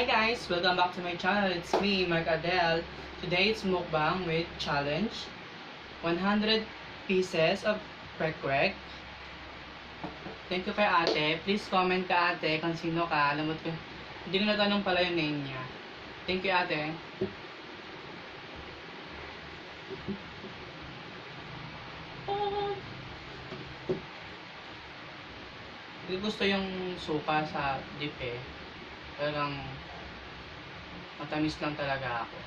Hi guys! Welcome back to my channel. It's me, Mark Adel. Today it's mukbang with challenge. 100 pieces of kwek-kwek. Thank you kay ate. Please comment ka ate kung sino ka. Alam mo ko, hindi ko natanong pala yung name niya. Thank you ate. Hindi gusto yung suka sa dip eh. Talagang matamis lang talaga ako.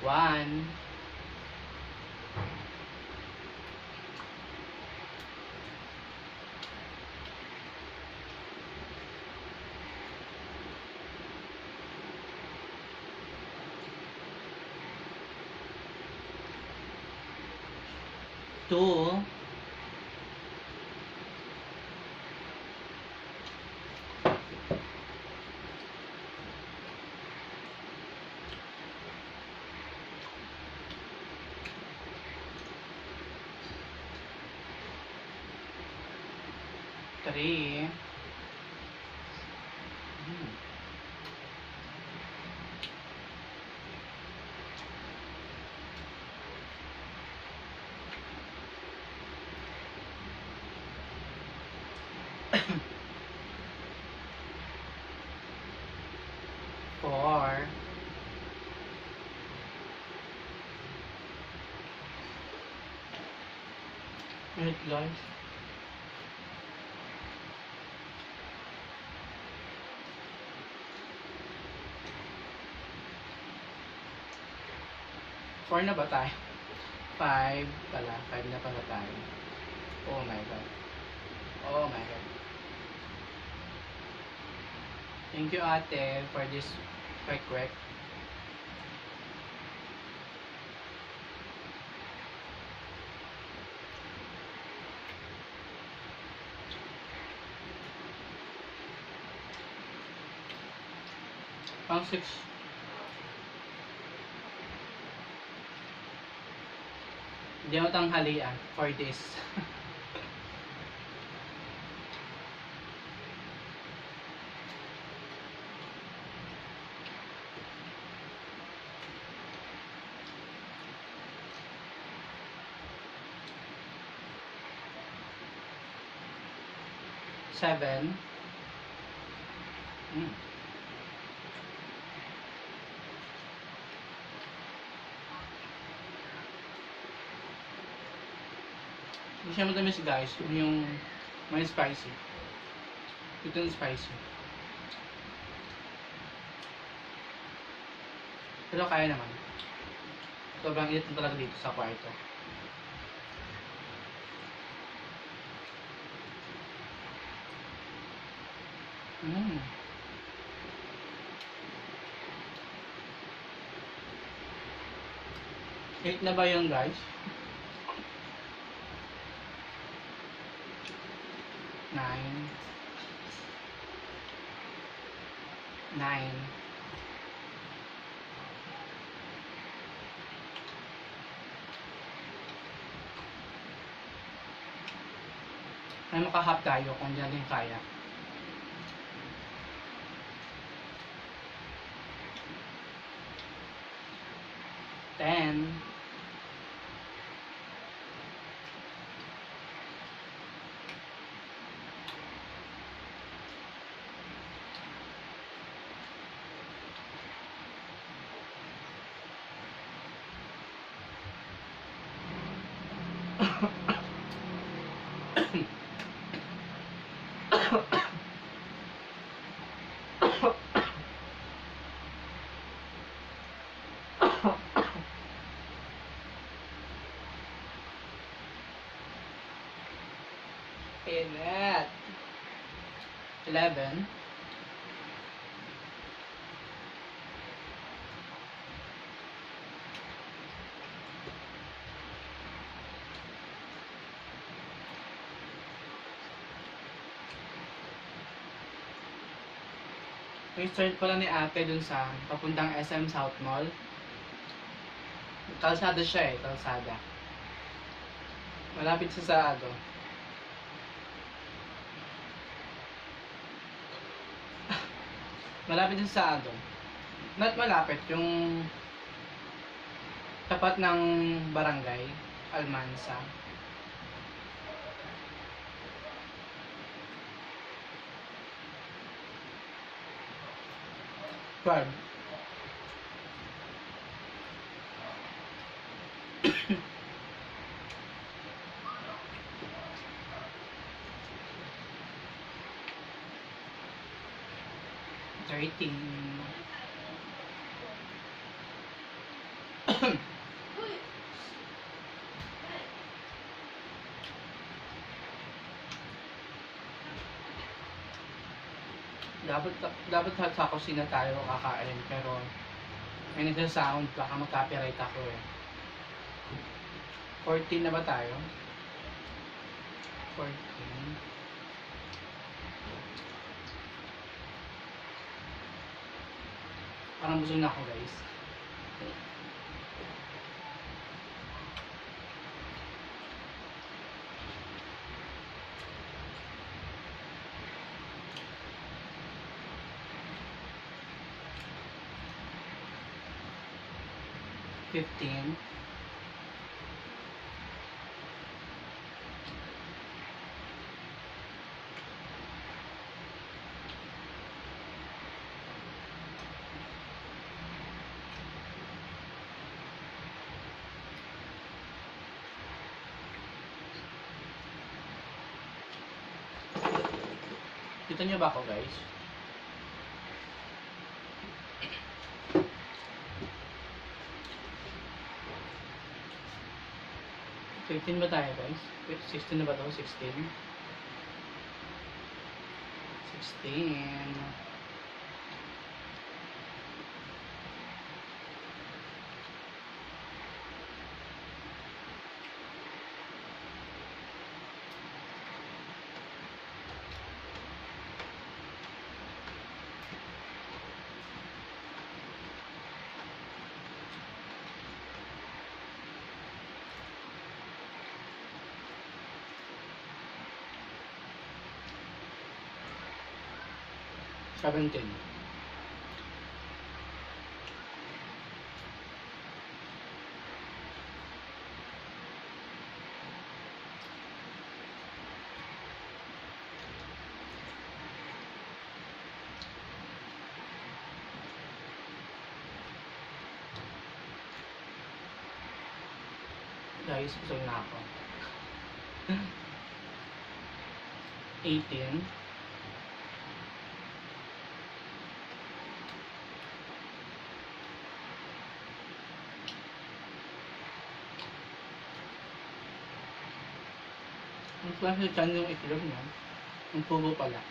1 2 3 4 Wait guys. 4 na ba tayo? 5 pala. 5 na pala tayo. Oh my god. Oh my god. Thank you ate for this kwek-kwek. Pang 6. Hindi mo tanghalian for this. Seven. Hindi siya matamis guys, yung may spicy. Ito yung spicy. Pero kaya naman. Sobrang init na talaga dito sa kwarto. Eight na ba yun guys? 9 ay makahap tayo kung dyan din kaya. 10 Init. 11 May start pala ni ate dun sa papuntang SM South Mall. Kalsada siya eh, kalsada. Malapit sa ano. Malapit din sa ano. Not malapit, yung tapat ng barangay, Almansa. Farm. Dapat sa kusina tayo kakain, pero may nagsa-sound, baka mag-copyright ako eh. 14 na ba tayo? 14. Parang busog na ako, guys. Fifteen. Kita niyo ba ako, guys? Fifteen ba tayo, guys? 16 na ba to? 16? 16. Seventeen. Guys, busog na ako. 18. Ang klase dyan yung itlog niya. Ang pugo pala.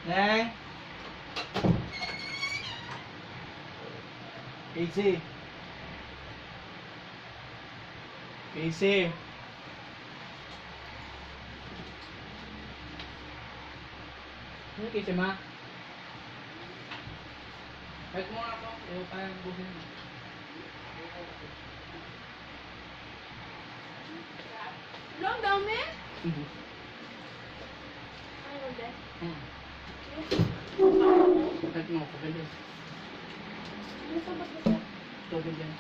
Neng! Casey! Casey! Ano Casey, ma? Kahit mo nga ako. Ayaw tayong buhin mo. Ano, ang dami? Ano ulit? Kahit mo ako, bilis. Ano sa ba't ito? Tubig yan.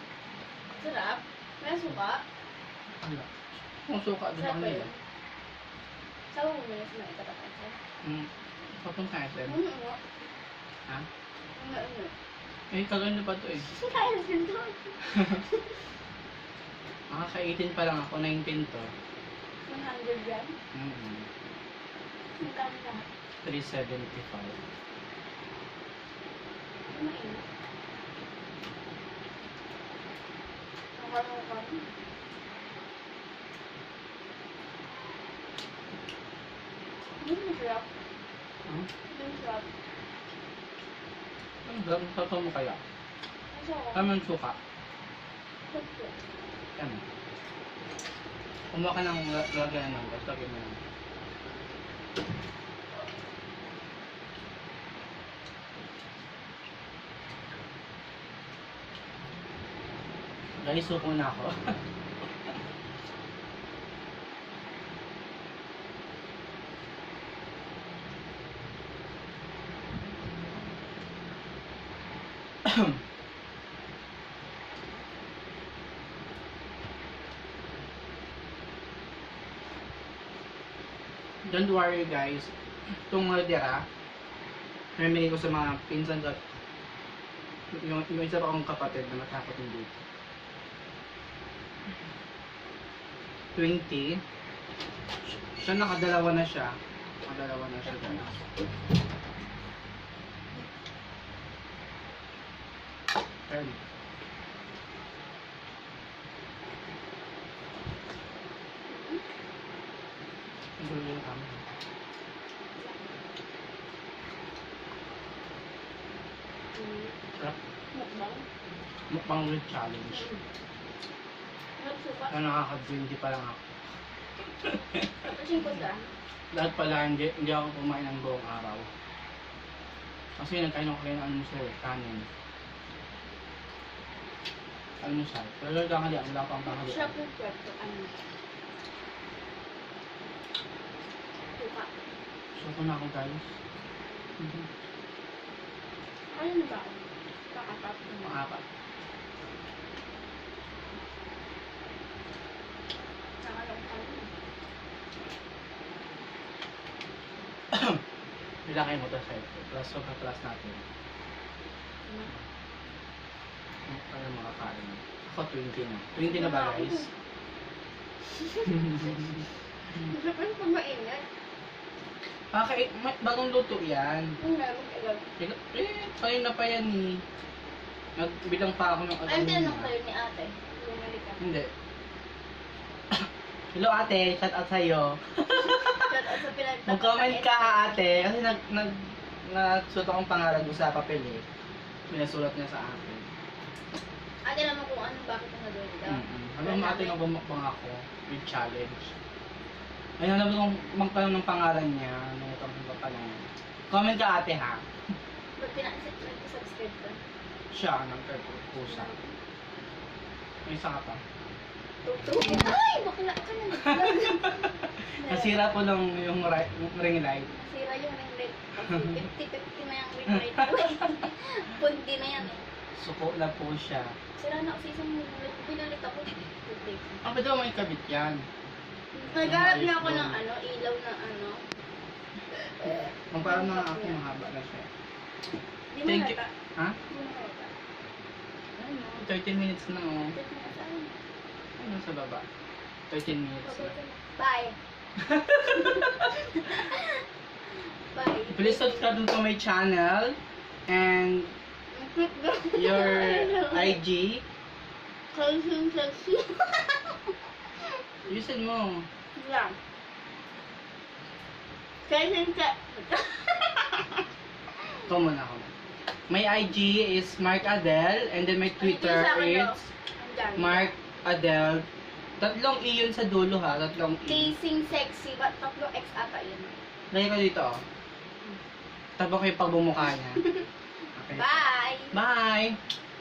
Sarap? May suka? Wala. Kung suka, doon ako nila. Sabi mo na sa mga itatapasal? Patong kaya, Sir. Ano mo? Ha? Ano? Eh, kagano pa to eh. Kaya din doon. Makaka-18 pa lang ako, 19 to. 100 grams? Magkano lahat? 375. Ano mainit? Nakalaw ka rin. Ano masarap? Ano masarap? Ang gano'n sa mo kaya? Masarap. Tamang suka. Masarap. Ano? Kumuha ka ng lagyan ng tapos lagyan mo yan. Guys, suko na ako. Don't worry guys. Itong dira, namimili ko sa mga pinsan ko. Yung isa pa akong kapatid na matakot hindi. 20. Siya nakadalawa na siya. Nakadalawa na siya guys. Turn. Ito yung kami. Sarap. Mukbang. Mukbang with challenge. Nagsuka. Na nakaka-20 pa lang ako. Kasing ko ka. Lahat pala hindi ako kumain ng buong araw. Kasi nagkain ako kayo ng almusal, kanin. Almusal. Pero tanghali, wala pang tanghali. Sarap yung kwento. Ano? Suka. So, na ako guys. Ano na ba? Kakatap. Maapat. Nakalong ka rin. Bilangin mo ito sa ito. Plus, plus natin. Para makakain. Ako 20 na. 20 na ba guys? Sarap yung pag maingat. Bagong luto yan. Ang lamang agad. Kayo na pa yan eh. Nagbilang pa ako ng Ano agad tinanong kayo ni ate? Bumalik ka. Hindi. Hello ate, shout out sa'yo. Shout out sa pinagtapat. Mag-comment ka ate, kasi nagsuot akong pangalan ko sa papel eh. Pinasulat niya sa akin. Ate naman kung ano, bakit ang nagawin ka. Alam mo ate nang bumakbang ako with challenge. Ayun, alam mo kung magtanong ng pangalan niya, nung itong pa lang. Comment ka ate ha. Ba't pinag-subscribe ka? Siya, nagpusa. May isa ka pa. Ay! Bakla ka na nag-vlog. Nasira po lang yung ring light. Nasira yung ring light. 50-50 na yung ring light. Punti na yan eh. Suko na po siya. Sira na kasi isang ring light. Pinalit ako. Putik. Ah, ba't may kabit yan? Nagharap na ako ng ano, ilaw na ano. Parang na ako, mahaba na siya. Di mo Thank you. nata. Ha? Di mo nata. Ano, 30 minutes na oh. Check mo na saan. Ano sa baba? 13 minutes na. Bye. Bye. Please subscribe to my channel and your IG. Sexy. Usin mo. Lang. Sexy. Ikaw muna ako. My IG is Mark Adel and then my Twitter is Mark Adel. Tatlong E yun sa dulo ha. Tatlong E. Casing sexy. Ba't 3X ata yun? Lagay ko dito oh. Tabo ko yung pagbumukha niya. Okay. Bye! Bye!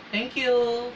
Thank you!